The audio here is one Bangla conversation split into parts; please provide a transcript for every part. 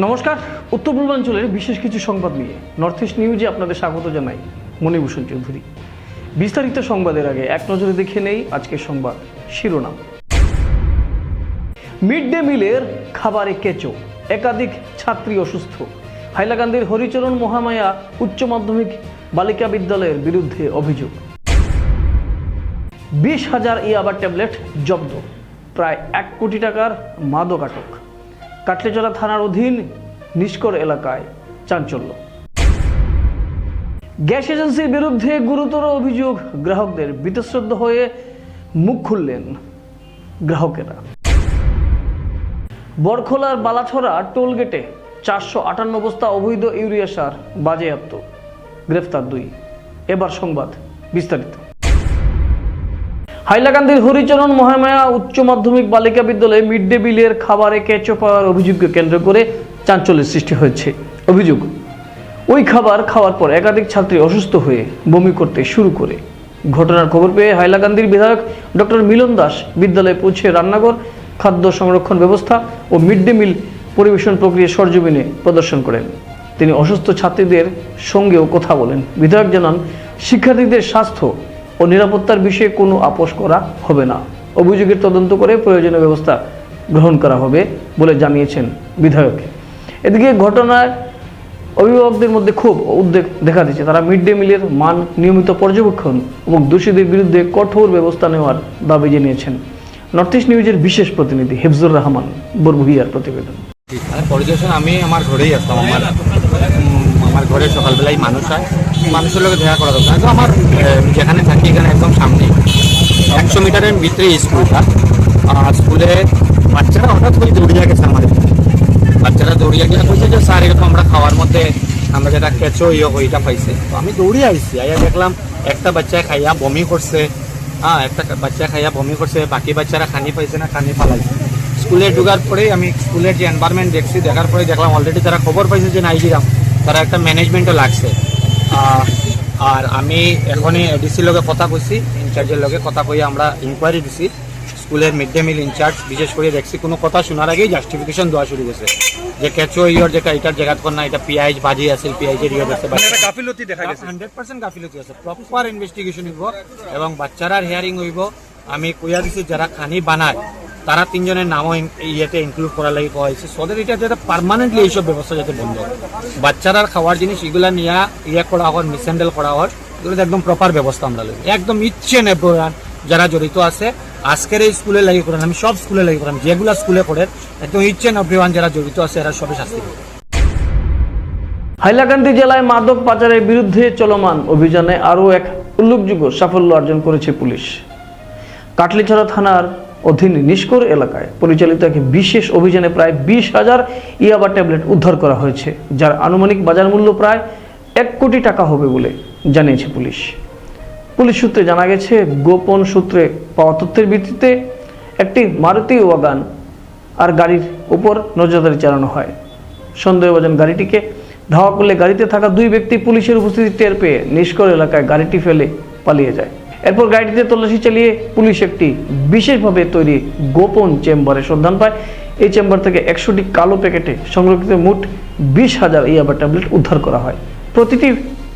নমস্কার, উত্তর পূর্বাঞ্চলের বিশেষ কিছু সংবাদ নিয়ে নর্থ ইস্ট নিউজে আপনাদের স্বাগত জানাই। মণিভূষণ চৌধুরী। বিস্তারিত সংবাদের আগে এক নজরে দেখে নেই আজকের সংবাদ শিরোনাম। মিড ডে মিলের খাবারে কেঁচো, একাধিক ছাত্রী অসুস্থ। হাইলাকান্দির হরিচরণ মহামায়া উচ্চ মাধ্যমিক বালিকা বিদ্যালয়ের বিরুদ্ধে অভিযোগ। 20,000 ইয়াবা ট্যাবলেট জব্দ, প্রায় 1 কোটি টাকার মাদক আটক। কাটলিচড়া থানার অধীন নিষ্কর এলাকায় চাঞ্চল্য। গ্যাস এজেন্সির বিরুদ্ধে গুরুতর অভিযোগ গ্রাহকদের, বীতশ্রদ্ধ হয়ে মুখ খুললেন গ্রাহকেরা। বরখোলার বালাছড়া টোলগেটে 458 বস্তা অবৈধ ইউরিয়া সার বাজেয়াপ্ত, গ্রেফতার 2। এবার সংবাদ বিস্তারিত। হাইলাকান্দির হরিচরণ মহামায়া উচ্চ মাধ্যমিক বালিকা বিদ্যালয়ে মিড ডে মিলের খাবারে কেঁচো পাওয়ার অভিযোগকে কেন্দ্র করে চাঞ্চল্যের সৃষ্টি হয়েছে। অভিযোগ, ওই খাবার খাওয়ার পর একাধিক ছাত্রী অসুস্থ হয়ে বমি করতে শুরু করে। ঘটনার খবর পেয়ে হাইলাকান্দির বিধায়ক ডক্টর মিলন দাস বিদ্যালয়ে পৌঁছে রান্নাঘর, খাদ্য সংরক্ষণ ব্যবস্থা ও মিড ডে মিল পরিবেশন প্রক্রিয়া সরজমিনে প্রদর্শন করেন। তিনি অসুস্থ ছাত্রীদের সঙ্গেও কথা বলেন। বিধায়ক জানান, শিক্ষার্থীদের স্বাস্থ্য ও নিরাপত্তার বিষয়ে কোনো আপোষ করা হবে না। অভিযোগের তদন্ত করে প্রয়োজনীয় ব্যবস্থা গ্রহণ করা হবে বলে জানিয়েছেন বিধায়ক। এদিকে ঘটনায় অভিভাবকদের মধ্যে খুব উদ্বেগ দেখা দিচ্ছে। তারা মিড ডে মিলের মান নিয়মিত পর্যবেক্ষণ এবং দোষীদের বিরুদ্ধে কঠোর ব্যবস্থা নেওয়ার দাবি জানিয়েছেন। নর্থ ইস্ট নিউজের বিশেষ প্রতিনিধি হিফজুর রহমান বরভুইয়ার প্রতিবেদন। পরিদর্শন আমি আমার ঘরেই আসতাম। আমার ঘরে সকালবেলায় মানুষ হয়, মানুষের লোক দেখা করা দরকার। তো আমার যেখানে থাকি এখানে একদম সামনে 100 মিটারের ভিতরে স্কুলটা। স্কুলে বাচ্চারা হঠাৎ করে দৌড়িয়া গেছে। আমাদের বাচ্চারা দৌড়িয়া গিয়ে বলছে যে স্যার এরকম আমরা খাওয়ার মধ্যে আমরা যেটা কেঁচো ওইটা পাইছে। তো আমি দৌড়িয়ে আইসি, আইয়া দেখলাম একটা বাচ্চা খাইয়া বমি করছে। একটা বাচ্চা খাইয়া বমি করছে, বাকি বাচ্চারা খানি পাইছে না খানি পালাইছে। স্কুলে ঢুকার পরে আমি স্কুলের যে এনভায়রনমেন্ট দেখছি, দেখার পরে দেখলাম অলরেডি তারা খবর পাইছে যে নাইজিরাম তারা একটা ম্যানেজমেন্টও লাগছে। আর আমি এখনই এডিসির লগে কথা কইছি, ইনচার্জের লগে কথা কইয়া আমরা ইনকোয়ারি দিছি। স্কুলের মিড ডে মিল ইনচার্জ বিশেষ করে দেখছি কোনো কথা শোনার আগেই জাস্টিফিকেশন দেওয়া শুরু করছে যে কেঁচো যেটা এটার জায়গাত কর না, এটা পিঁয়াজ ভাজি আছে, পিঁয়াজের আছে, 100% গাফিলতি আছে। প্রপার ইনভেস্টিগেশন হইব এবং বাচ্চারার হিয়ারিং হইব। আমি কইয়া দিছি যারা খানি বানায় তারা 3 জনের নামও ইয়েতে ইনক্লুড করা লাগে করা হয়েছে। সদের এটা যাতে পার্মানেন্টলি এইসব ব্যবস্থা যাতে বন্ধ হয়। বাচ্চারার খাওয়ার জিনিস এগুলা নিয়ে করা হয়, মিসহ্যান্ডেল করা হয়, এগুলো একদম প্রপার ব্যবস্থা আমরা লই। একদম ইচ্ছে নেবরান যারা জড়িত আছে আজকের এই স্কুলে লাগি করেন, আমি সব স্কুলে লাগি করেন, যেগুলা স্কুলে করেন একদম ইচ্ছে নেবরান যারা জড়িত আছে এরা সবে শাস্তি পাবে। হাইলাকান্দি জেলায় মাদক পাচারের বিরুদ্ধে চলমান অভিযানে আরও এক উল্লেখযোগ্য সাফল্য অর্জন করেছে পুলিশ। কাটলিছড়া থানার অধীন নিষ্কর এলাকায় পরিচালিত এক বিশেষ অভিযানে প্রায় 20,000 ইয়াবা ট্যাবলেট উদ্ধার করা হয়েছে, যার আনুমানিক বাজার মূল্য প্রায় 1 কোটি টাকা হবে বলে জানিয়েছে পুলিশ। পুলিশ সূত্রে জানা গেছে, গোপন সূত্রে পাওয়া তথ্যের ভিত্তিতে একটি মারুতি ওয়াগন আর গাড়ির উপর নজরদারি চালানো হয়। সন্দেহভাজন গাড়িটিকে ধাওয়া করলে গাড়িতে থাকা 2 ব্যক্তি পুলিশের উপস্থিতি টের পেয়ে নিষ্কর এলাকায় গাড়িটি ফেলে পালিয়ে যায়। এরপর গাড়িটিতে তল্লাশি চালিয়ে পুলিশ একটি বিশেষভাবে তৈরি গোপন চেম্বারের সন্ধান পায়। এই চেম্বার থেকে 100টি কালো প্যাকেটে সংরক্ষিত মোট 20,000 ইয়াবা ট্যাবলেট উদ্ধার করা হয়। প্রতিটি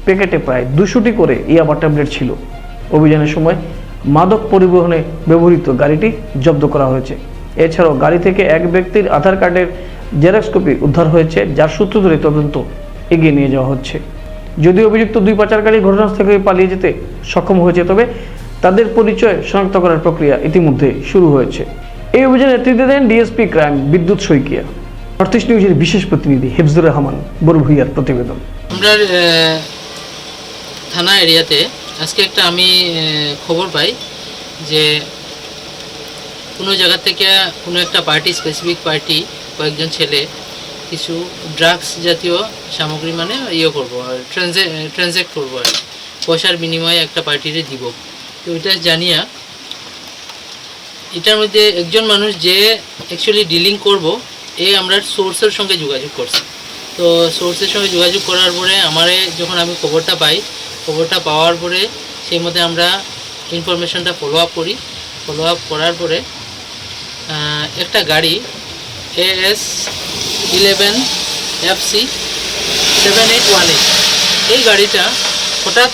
প্যাকেটে প্রায় 200টি করে ইয়াবা ট্যাবলেট ছিল। অভিযানের সময় মাদক পরিবহনে ব্যবহৃত গাড়িটি জব্দ করা হয়েছে। এছাড়াও গাড়ি থেকে এক ব্যক্তির আধার কার্ডের জেরক্স কপি উদ্ধার হয়েছে, যার সূত্র ধরে তদন্ত এগিয়ে নিয়ে যাওয়া হচ্ছে। যদিও অভিযুক্ত 2 পাচারকারী ঘটনাস্থল থেকে পালিয়ে যেতে সক্ষম হয়েছে, তবে তাদের পরিচয় শনাক্ত করার প্রক্রিয়া ইতিমধ্যে শুরু হয়েছে। এই অভিযানে নেতৃত্ব দেন ডিএসপি ক্রাইম বিদ্যুৎ শইকিয়া। নর্থ ইস্ট নিউজের বিশেষ প্রতিনিধি হিফজুর রহমান বরভুইয়ার প্রতিবেদন। আমরা থানা এরিয়াতে আজকে একটা আমি খবর পাই যে কোনো জায়গা থেকে কোনো একটা পার্টি, স্পেসিফিক পার্টি, কয়েকজন ছেলে কিছু ড্রাগস জাতীয় সামগ্রী মানে করবো আর ট্রানজ্যাক্ট করবো আর পয়সার বিনিময়ে একটা পার্টিতে দিব। তো এটা জানিয়া এটার মধ্যে একজন মানুষ যে অ্যাকচুয়ালি ডিলিং করব আমরা সোর্সের সঙ্গে যোগাযোগ করছি। তো সোর্সের সঙ্গে যোগাযোগ করার পরে যখন আমি খবরটা পাই, খবরটা পাওয়ার পরে সেই মতে আমরা ইনফরমেশনটা ফলো আপ করার পরে একটা গাড়ি AS 11 FC 7818। এই গাড়িটা হঠাৎ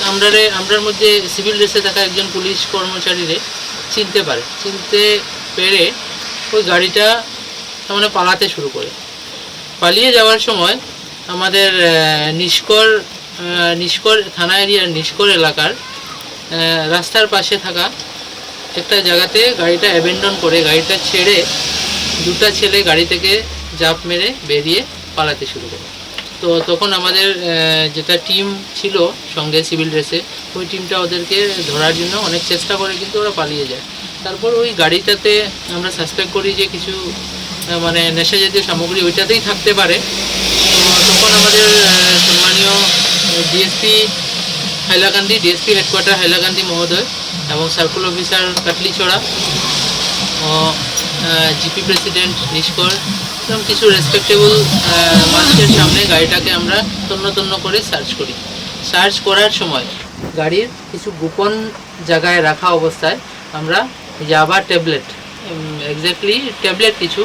আমরার মধ্যে সিভিল ড্রেসে থাকা একজন পুলিশ কর্মচারীরে চিনতে পেরে ওই গাড়িটা মানে পালাতে শুরু করে। পালিয়ে যাওয়ার সময় আমাদের নিষ্কর থানা এরিয়ার নিষ্কর এলাকার রাস্তার পাশে থাকা একটা জায়গাতে গাড়িটা অ্যাবেন্ডন করে গাড়িটা ছেড়ে দুটা ছেলে গাড়ি থেকে জাপ মেরে বেরিয়ে পালাতে শুরু করে। তো তখন আমাদের যেটা টিম ছিল সঙ্গে সিভিল ড্রেসে, ওই টিমটা ওদেরকে ধরার জন্য অনেক চেষ্টা করে, কিন্তু ওরা পালিয়ে যায়। তারপর ওই গাড়িটাতে আমরা সাসপেক্ট করি যে কিছু মানে নেশা জাতীয় সামগ্রী ওইটাতেই থাকতে পারে। তো তখন আমাদের সম্মানীয় ডিএসপি হেডকোয়ার্টার হাইলাকান্দি মহোদয় এবং সার্কুল অফিসার কাটলিছড়া ও জিপি প্রেসিডেন্ট নিষ্কর এবং কিছু রেসপেক্টেবল মানুষের সামনে গাড়িটাকে আমরা তন্ন করে সার্চ করার সময় গাড়ির কিছু গোপন জায়গায় রাখা অবস্থায় আমরা ইয়াবা ট্যাবলেট, এক্স্যাক্টলি ট্যাবলেট কিছু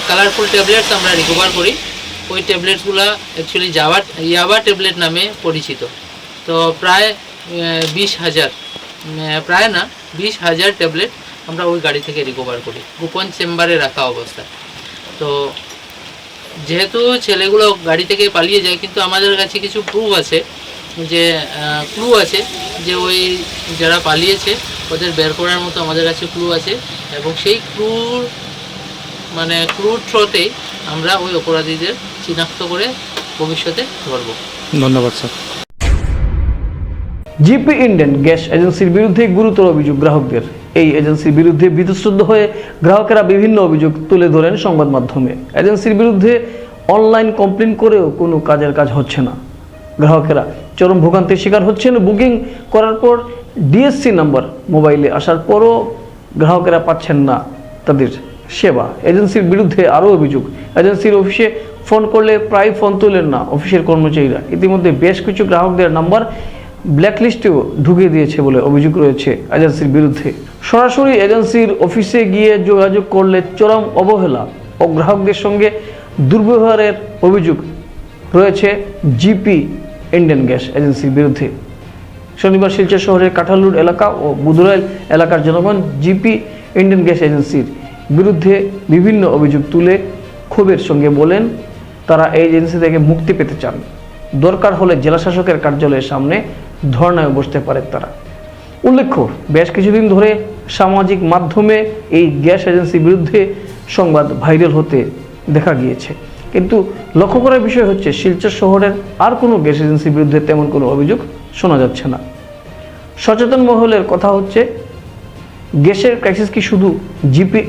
কালারফুল ট্যাবলেটস আমরা রিকভার করি। ওই ট্যাবলেটসগুলো অ্যাকচুয়ালি ইয়াবা ট্যাবলেট নামে পরিচিত। তো প্রায় 20,000 ট্যাবলেট আমরা ওই গাড়ি থেকে রিকভার করি গোপন চেম্বারে রাখা অবস্থায়। তো যেহেতু ছেলেগুলো গাড়ি থেকে পালিয়ে যায়, কিন্তু আমাদের কাছে কিছু ক্লু আছে যে ওই যারা পালিয়েছে ওদের বের করার মতো আমাদের কাছে ক্লু আছে, এবং সেই ক্লুর থ্রোতেই আমরা ওই অপরাধীদের চিনাক্ত করে ভবিষ্যতে ধরব। ধন্যবাদ স্যার। জিপি ইন্ডিয়ান গ্যাস এজেন্সির বিরুদ্ধে গুরুতর অভিযোগ গ্রাহকদের। এই এজেন্সির বিরুদ্ধে বীতশ্রদ্ধ হয়ে গ্রাহকেরা বিভিন্ন অভিযোগ তুলে ধরেন সংবাদ মাধ্যমে। এজেন্সির বিরুদ্ধে অনলাইন কমপ্লেন করেও কোনো কাজ হচ্ছে না। গ্রাহকেরা চরম ভোগান্তির শিকার হচ্ছেন। বুকিং করার পর ডিএসসি নাম্বার মোবাইলে আসার পরও গ্রাহকেরা পাচ্ছেন না তাদের সেবা। এজেন্সির বিরুদ্ধে আরও অভিযোগ, এজেন্সির অফিসে ফোন করলে প্রায় ফোন তোলেন না অফিসের কর্মচারীরা। ইতিমধ্যে বেশ কিছু গ্রাহকদের নাম্বার ব্ল্যাকলিস্টেও ঢুকিয়ে দিয়েছে বলে অভিযোগ রয়েছে এজেন্সির বিরুদ্ধে। সরাসরি এজেন্সির অফিসে গিয়ে যোগাযোগ করলে চরম অবহেলা ও গ্রাহকদের সঙ্গে দুর্ব্যবহারের অভিযোগ রয়েছে জিপি ইন্ডিয়ান গ্যাস এজেন্সির বিরুদ্ধে। শনিবার শিলচর শহরের কাঁঠালুর এলাকা ও বুধরাইল এলাকার জনগণ জিপি ইন্ডিয়ান গ্যাস এজেন্সির বিরুদ্ধে বিভিন্ন অভিযোগ তুলে ক্ষোভের সঙ্গে বলেন তারা এই এজেন্সি থেকে মুক্তি পেতে চান। দরকার হলে জেলা শাসকের কার্যালয়ের সামনে ধর্নায় বসতে পারে তারা। উল্লেখ্য, বেশ কিছুদিন ধরে সামাজিক মাধ্যমে এই গ্যাস এজেন্সির বিরুদ্ধে সংবাদ ভাইরাল হতে দেখা গিয়েছে, কিন্তু লক্ষ্য করার বিষয় হচ্ছে শিলচর শহরের আর কোনো গ্যাস এজেন্সির বিরুদ্ধে তেমন কোনো অভিযোগ শোনা যাচ্ছে না। সচেতন মহলের কথা হচ্ছে, গ্যাসের ক্রাইসিস কি শুধু জিপি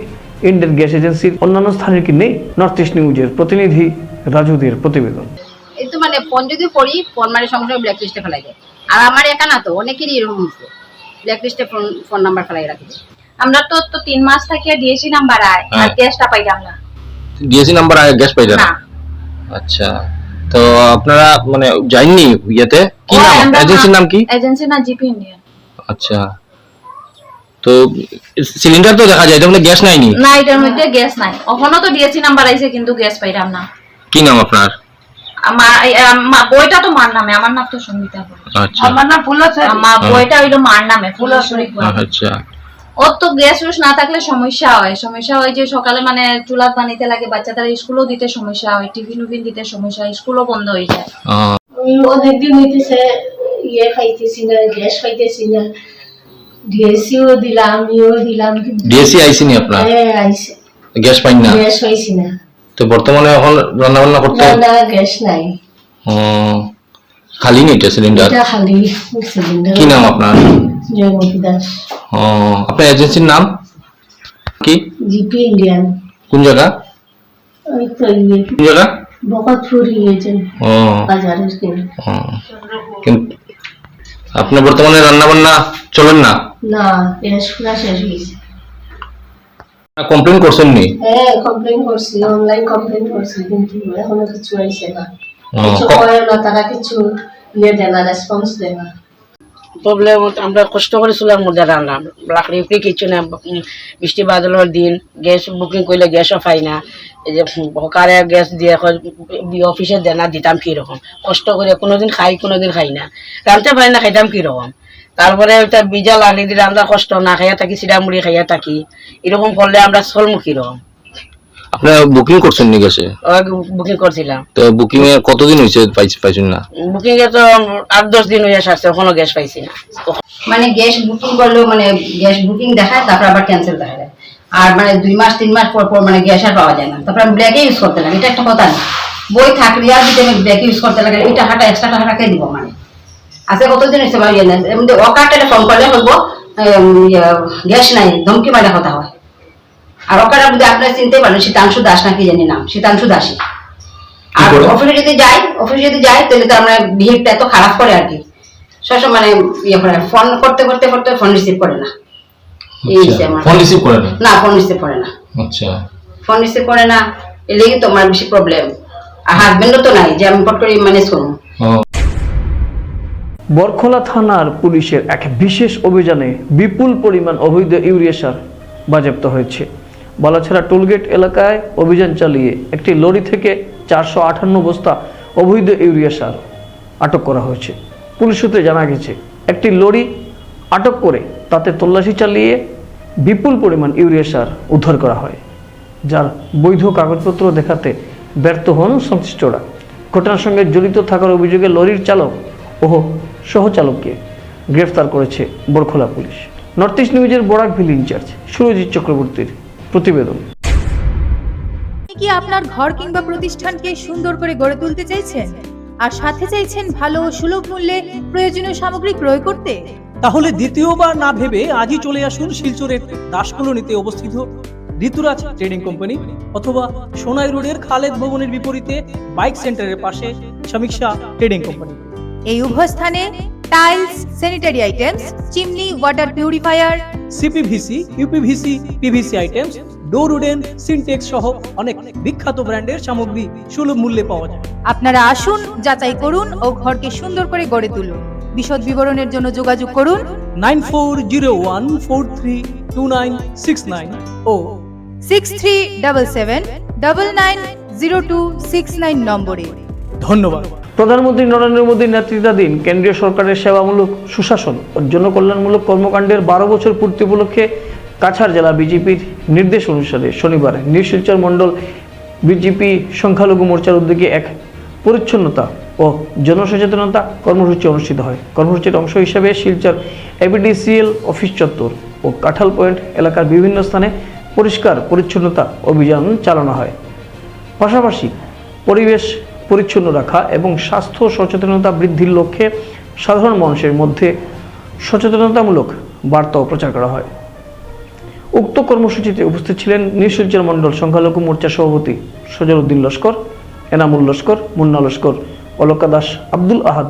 ইন্ডিয়ান গ্যাস এজেন্সির, অন্যান্য স্থানের কি নেই? নর্থ ইস্ট নিউজের প্রতিনিধি রাজুদের প্রতিবেদন। এই তো ফোন যদি করি, ফোন সঙ্গে সঙ্গে ব্ল্যাকলিস্টে ফেলাই দেয়। আর আমার একা না, তো অনেকেরই এরকম হচ্ছে, ব্ল্যাকলিস্টে ফোন নাম্বার ফেলাই রাখি। আমরা তো 3 মাস থেকে ডিএসসি নাম্বার আয় আর গ্যাসটা পাইলাম না। ডিএসসি নাম্বার আয়, গ্যাস পাইলাম না। আচ্ছা, তো আপনারা যাইননি ইয়েতে? কি নাম এজেন্সির নাম? কি এজেন্সির নাম জিপি ইন্ডিয়ান। আচ্ছা, তো সিলিন্ডার তো দেখা যায়, তাহলে গ্যাস নাইনি? না, এটার মধ্যে গ্যাস নাই। ওখানে তো ডিএসসি নাম্বার আইছে, কিন্তু গ্যাস পাইলাম না। কি নাম আপনার? আমার বইটা তো মার নামে, আমার নাম তো সঙ্গীতা। আচ্ছা, আমার নাম ফুলছড়ি। আমার বইটা হইলো মার নামে, ফুলছড়ি। আচ্ছা, ওর তো গ্যাস না থাকলে সমস্যা হয় যে সকালে চুলা বানাইতে লাগে, বাচ্চাদের স্কুলও দিতে সমস্যা হয়, টিফিন দিতে সমস্যা হয়, স্কুলও বন্ধ হয়ে যায়। অনেকদিন হইতেছে পাইতেছি না, গ্যাস পাইতেছি না। ডিএসসিও দিলাম, দিলাম। ডিএসসি আইসি নি আপনার? হ্যাঁ, আইছে। গ্যাস পাইন না? গ্যাস পাইছি না। তো বর্তমানে এখন রান্না বান্না করতে? না, গ্যাস নাই। খালি নি এটা সিলিন্ডার? এটা খালি সিলিন্ডার। কি নাম আপনার? জয়মতী দাস। আপনার এজেন্সির নাম কি? GP Indian. কোন জায়গা? ওই তো কোন জায়গা? বকতপুর এজেন্ট বাজারের কিনে। কিন্তু আপনি বর্তমানে রান্না বান্না চলেন না? না, গ্যাস পুরা শেষ হয়েছে। কমপ্লেন করছেন নি? হ্যাঁ, কমপ্লেন করছি, অনলাইন কমপ্লেন করছি, কিন্তু এখনো কিছু আইছে না। কিছু কয় না তারা, কিছু দেয় না, রেসপন্স দেয় না। প্রবলেম আমরা কষ্ট করে চুলার মধ্যে রান্নাম, লাকড়ি উকড়ি কিছু না। বৃষ্টি বাদলের দিন গ্যাস বুকিং করলে গ্যাসও পাই না। এই যে হকারে গ্যাস দিয়ে অফিসে দেনা দিতাম কিরকম কষ্ট করে, কোনোদিন খাই কোনোদিন খাই না, রাঁধতে পারি না, খাইতাম কিরকম। তারপরে ওইটা বিজা লাকড়ি দিয়ে রান্না কষ্ট, না খাইয়া থাকি চিড়া মুড়ি খাইয়া থাকি, এরকম করলে আমরা চলমু কিরকম। আপনারা বুকিং করছেন নি গ্যাসে? বুকিং করছিলাম। তো বুকিং এ কতদিন হয়েছে পাইছেন না? বুকিং এ তো 8-10 দিন হয়ে আসছে, কোনো গ্যাস পাইছি না। মানে গ্যাস বুকিং করলেও মানে গ্যাস বুকিং দেখায়, তারপর আবার ক্যান্সেল দেখায়। আর মানে 2 মাস 3 মাস পর পর মানে গ্যাস আর পাওয়া যায় না, তারপর আমি ব্ল্যাকে ইউজ করতে লাগে। এটা একটা কথা না, বই থাকলে আর যদি আমি ব্ল্যাকে ইউজ করতে লাগে, এই টাকাটা এক্সট্রা টাকাকে দিব মানে। আচ্ছা কতদিন হয়েছে ভাই এমনি অকার্ডে ফোন করলে বলবো গ্যাস নাই, ধমকি মারা কথা হয়। আর ওখানে যদি আপনারা চিনতে পারেন, শীতাংশু দাস নাকি জানি নাম, শীতাংশু দাসী। আর অফিসে যদি যাই তাহলে তো আমরা বিহেভটা এত খারাপ করে আর কি, সবসময় মানে ইয়ে করে, ফোন করতে করতে করতে ফোন রিসিভ করে না। ফোন রিসিভ করে না? না, ফোন রিসিভ করে না। আচ্ছা, ফোন রিসিভ করে না, এর লেগে তো আমার বেশি প্রবলেম। আর হাজবেন্ডও তো নাই যে আমি ফট করে ম্যানেজ করবো। বরখোলা থানার পুলিশের এক বিশেষ অভিযানে বিপুল পরিমাণ অবৈধ ইউরিয়া সার বাজেয়াপ্ত হয়েছে। বালাছড়া টোলগেট এলাকায় অভিযান চালিয়ে একটি লরি থেকে 458 বস্তা অবৈধ ইউরিয়া সার আটক করা হয়েছে। পুলিশ সূত্রে জানা গেছে, একটি লরি আটক করে তাতে তল্লাশি চালিয়ে বিপুল পরিমাণ ইউরিয়া সার উদ্ধার করা হয়, যার বৈধ কাগজপত্র দেখাতে ব্যর্থ হন সংশ্লিষ্টরা। ঘটনার সঙ্গে জড়িত থাকার অভিযোগে লরির চালক ও সহচালককে গ্রেফতার করেছে বরখোলা পুলিশ। নর্থ ইস্ট নিউজের বরাকভিল ইনচার্জ সুরজিৎ চক্রবর্তীর প্রতিবেদন। কি আপনার ঘর কিংবা প্রতিষ্ঠানকে সুন্দর করে গড়ে তুলতে চাইছেন আর সাথে চাইছেন ভালো ও সুলভ মূল্যে প্রয়োজনীয় সামগ্রী ক্রয় করতে? তাহলে দ্বিতীয়বার না ভেবে আজই চলে আসুন শিলচরের দাসকলোনিতে অবস্থিত ঋতুরাজ ট্রেডিং কোম্পানি অথবা সোনাই রোডের খালেদ ভবনের বিপরীতে বাইক সেন্টারের পাশে সমীক্ষা ট্রেডিং কোম্পানি। এই উভয় স্থানে tiles, sanitary items, chimney, water purifier, CPVC, uPVC, PVC items, ডোর উডেন, সিনটেক্স সহ অনেক বিখ্যাত ব্র্যান্ডের সামগ্রী সুলভ মূল্যে পাওয়া যায়। আপনারা আসুন, যাচাই করুন ও ঘরকে সুন্দর করে গড়ে তুলুন। বিশদ বিবরণের জন্য যোগাযোগ করুন 9401432969 ও 6377990269 নম্বরে। ধন্যবাদ। প্রধানমন্ত্রী নরেন্দ্র মোদীর নেতৃত্বাধীন কেন্দ্রীয় সরকারের সেবামূলক, সুশাসন ও জনকল্যাণমূলক কর্মকাণ্ডের 12 বছর পূর্তি উপলক্ষে কাছাড় জেলা বিজেপির নির্দেশ অনুসারে শনিবার নিউ শিলচর মণ্ডল বিজেপি সংখ্যালঘু মোর্চার উদ্যোগে এক পরিচ্ছন্নতা ও জনসচেতনতা কর্মসূচি অনুষ্ঠিত হয়। কর্মসূচির অংশ হিসেবে শিলচর এবিডিসিএল অফিস চত্বর ও কাঁঠাল পয়েন্ট এলাকার বিভিন্ন স্থানে পরিষ্কার পরিচ্ছন্নতা অভিযান চালানো হয়। পাশাপাশি পরিবেশ পরিচ্ছন্ন রাখা এবং স্বাস্থ্য সচেতনতা বৃদ্ধির লক্ষ্যে সাধারণ মানুষের মধ্যে সচেতনতামূলক বার্তাও প্রচার করা হয়। উক্ত কর্মসূচিতে উপস্থিত ছিলেন নিউ শিলচর মণ্ডল সংখ্যালঘু মোর্চার সভাপতি সজল উদ্দিন লস্কর, এনামুল লস্কর, মুন্না লস্কর, অলকা দাস, আব্দুল আহাদ,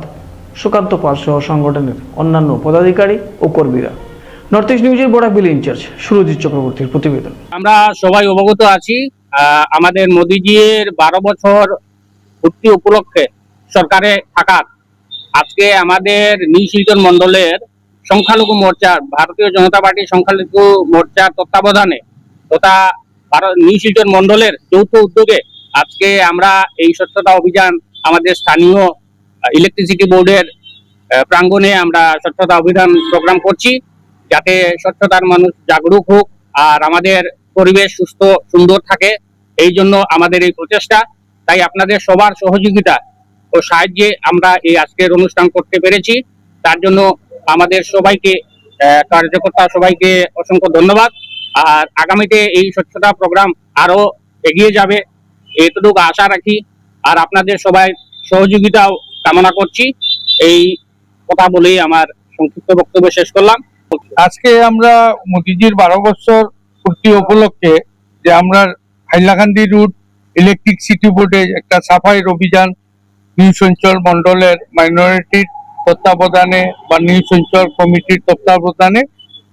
সুকান্ত পাল সহ সংগঠনের অন্যান্য পদাধিকারী ও কর্মীরা। নর্থ ইস্ট নিউজের বরাকভিল ইনচার্জ সুরজিৎ চক্রবর্তীর প্রতিবেদন। আমরা সবাই অবগত আছি, আমাদের মোদিজির 12 বছর পূর্তি উপলক্ষে সরকারে থাকার আজকে আমাদের নিউ শিলচর মণ্ডলের সংখ্যালঘু মোর্চা, ভারতীয় জনতা পার্টি সংখ্যালঘু মোর্চার তত্ত্বাবধানে তথা নিউ শিলচর মণ্ডলের যৌথ উদ্যোগে আজকে আমরা এই স্বচ্ছতা অভিযান আমাদের স্থানীয় ইলেকট্রিসিটি বোর্ডের প্রাঙ্গণে আমরা স্বচ্ছতা অভিযান প্রোগ্রাম করছি, যাতে স্বচ্ছতার মানুষ জাগরুক হোক আর আমাদের পরিবেশ সুস্থ সুন্দর থাকে। এই জন্য আমাদের এই প্রচেষ্টা। তাই আপনাদের সবার সহযোগিতা ও সাহায্যে আমরা এই আজকের অনুষ্ঠান করতে পেরেছি। তার জন্য আমাদের সবাইকে, কার্যকর্তা সবাইকে অসংখ্য ধন্যবাদ। আর আগামীতে এই স্বচ্ছতা প্রোগ্রাম আরো এগিয়ে যাবে এতটুকু আশা রাখি। আর আপনাদের সবাই সহযোগিতাও কামনা করছি। এই কথা বলেই আমার সংক্ষিপ্ত বক্তব্য শেষ করলাম। আজকে আমরা মোদিজির 12 বছর পূর্তি উপলক্ষে যে আমরা হাইলাকান্দি রুট ইলেকট্রিক সিটি বোর্ডে একটা সাফাইয়ের অভিযান নিউ শিলচর মণ্ডলের মাইনরিটির তত্ত্বাবধানে বা নিউ শিলচর কমিটির তত্ত্বাবধানে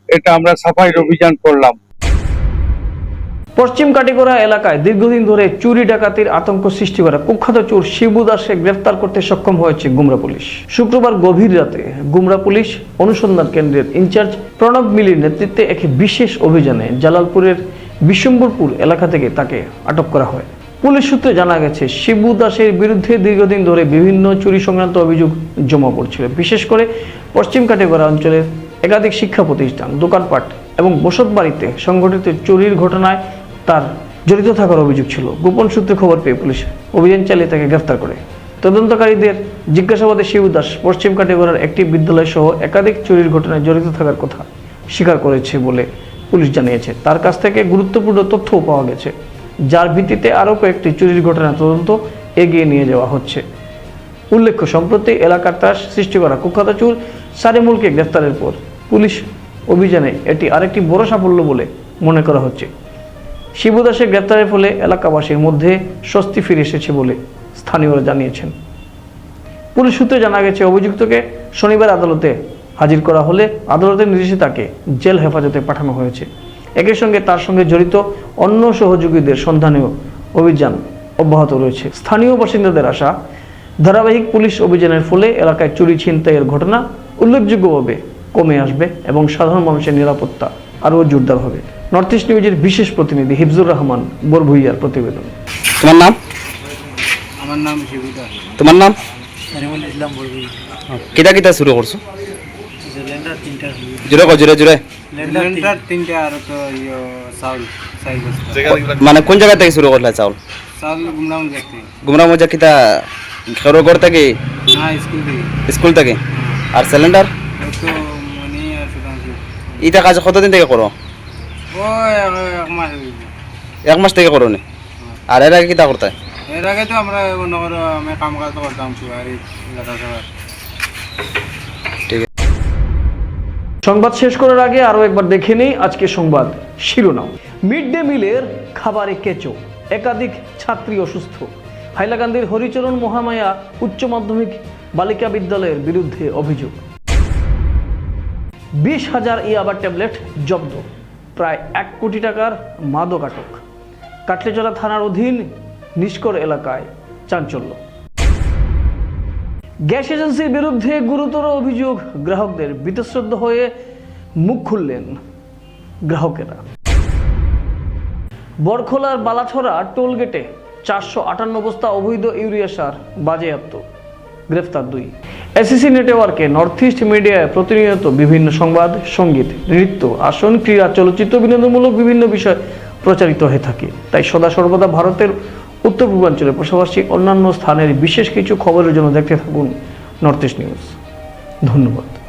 এটা আমরা সাফাইয়ের অভিযান করলাম। পশ্চিম কাটিগড়া এলাকায় দীর্ঘদিন ধরে চুরি ডাকাতির আতঙ্ক সৃষ্টি করা কুখ্যাত চোর শিবু দাসকে গ্রেফতার করতে সক্ষম হয়েছে গুমরা পুলিশ। শুক্রবার গভীর রাতে গুমরা পুলিশ অনুসন্ধান কেন্দ্রের ইনচার্জ প্রণব মিলির নেতৃত্বে এক বিশেষ অভিযানে জালালপুরের বিশ্বম্বরপুর এলাকা থেকে তাকে আটক করা হয়। পুলিশ সূত্রে জানা গেছে, শিবু দাসের বিরুদ্ধে দীর্ঘদিন ধরে বিভিন্ন চুরি সংক্রান্ত অভিযোগ জমা পড়ছিল। বিশেষ করে পশ্চিম কাটিগড়া অঞ্চলের একাধিক শিক্ষা প্রতিষ্ঠান, দোকানপাট এবং বসত বাড়িতে সংঘটিত চুরির ঘটনায় তার জড়িত থাকার অভিযোগ ছিল। গোপন সূত্রে খবর পেয়ে পুলিশ অভিযান চালিয়ে তাকে গ্রেফতার করে। তদন্তকারীদের জিজ্ঞাসাবাদে শিবু দাস পশ্চিম কাটিগড়ার একটি বিদ্যালয় সহ একাধিক চুরির ঘটনায় জড়িত থাকার কথা স্বীকার করেছে বলে পুলিশ জানিয়েছে। তার কাছ থেকে গুরুত্বপূর্ণ তথ্যও পাওয়া গেছে, যার ভিত্তিতে আরও কয়েকটি চুরির ঘটনা তদন্ত এগিয়ে নিয়ে যাওয়া হচ্ছে। উল্লেখ্য, সম্প্রতি এলাকার ত্রাস সৃষ্টি করা কুখ্যাত চোর সারিমুলকে গ্রেফতারের পর পুলিশ অভিযানে এটি আরেকটি বড় সাফল্য বলে মনে করা হচ্ছে। শিবু দাসের গ্রেফতারের ফলে এলাকাবাসীর মধ্যে স্বস্তি ফিরে এসেছে বলে স্থানীয়রা জানিয়েছেন। পুলিশ সূত্রে জানা গেছে, অভিযুক্তকে শনিবার আদালতে হাজির করা হলে আদালতের নির্দেশে তাকে জেল হেফাজতে পাঠানো হয়েছে। একই সঙ্গে তার সঙ্গে জড়িত অন্য সহযোগীদের সন্ধানেও অভিযান অব্যাহত রয়েছে। স্থানীয় বাসিন্দাদের আশা, ধারাবাহিক পুলিশ অভিযানের ফলে এলাকায় চুরি ছিনতাইয়ের ঘটনা উল্লেখযোগ্যভাবে কমে আসবে এবং সাধারণ মানুষের নিরাপত্তা আরও জোরদার হবে। নর্থ ইস্ট নিউজের বিশেষ প্রতিনিধি হিফজুর রহমান বরভুইয়ার প্রতিবেদন। তোমার নাম? আমার নাম শিবু দাস। তোমার নাম? সারিমুল ইসলাম বলবি। কিতা কিতা শুরু করছো? লেন্ডার তিনটা, জোরে কো, জোরে জোরে। লেন্ডার তিনটা আর তো চাউল চাই মানে কোন জায়গা থেকে শুরু করলা চাউল? চাউল গুমরাম দেখতে। গুমরা মজা কিতা খেরো ঘর থেকে? না, স্কুল থেকে। স্কুল থেকে। আর সিলিন্ডার তো মনি আর সুদাংশু। এটা কাজ কতদিন থেকে করো? ও এক মাস হয়েছে। এক মাস থেকে করো নি? আর এর আগে কিতা করতে? এর আগে তো আমরা মনে করো আমি কাম কাজ করতাম আর ঠিক আছে। সংবাদ শেষ করার আগে আরও একবার দেখে নেই আজকে সংবাদ শিরোনাম। মিড ডে মিলের খাবারে কেঁচো, একাধিক ছাত্রী অসুস্থ। হাইলাকান্দির হরিচরণ মহামায়া উচ্চ মাধ্যমিক বালিকা বিদ্যালয়ের বিরুদ্ধে অভিযোগ। 20,000 ইয়াবা ট্যাবলেট জব্দ, প্রায় 1 কোটি টাকার মাদক আটক। কাটলিছড়া থানার অধীন নিষ্কর এলাকায় চাঞ্চল্য। গ্যাস এজেন্সির বিরুদ্ধে গুরুতর অভিযোগ, গ্রাহকদের বীতশ্রদ্ধ হয়ে মুখ খুললেন গ্রাহকেরা। বরখোলার বালাছড়া টোলগেটে 458 বস্তা অবৈধ ইউরিয়া সার বাজেয়াপ্ত, গ্রেফতার 2। এসিসি নেটওয়ার্কে নর্থ ইস্ট মিডিয়ায় প্রতিনিয়ত বিভিন্ন সংবাদ, সঙ্গীত, নৃত্য, আসন, ক্রীড়া, চলচ্চিত্র, বিনোদনমূলক বিভিন্ন বিষয় প্রচারিত হয়ে থাকে। তাই সদা সর্বদা ভারতের উত্তর পূর্বাঞ্চলের পাশাপাশি অন্যান্য স্থানের বিশেষ কিছু খবরের জন্য দেখতে থাকুন নর্থ ইস্ট নিউজ। ধন্যবাদ।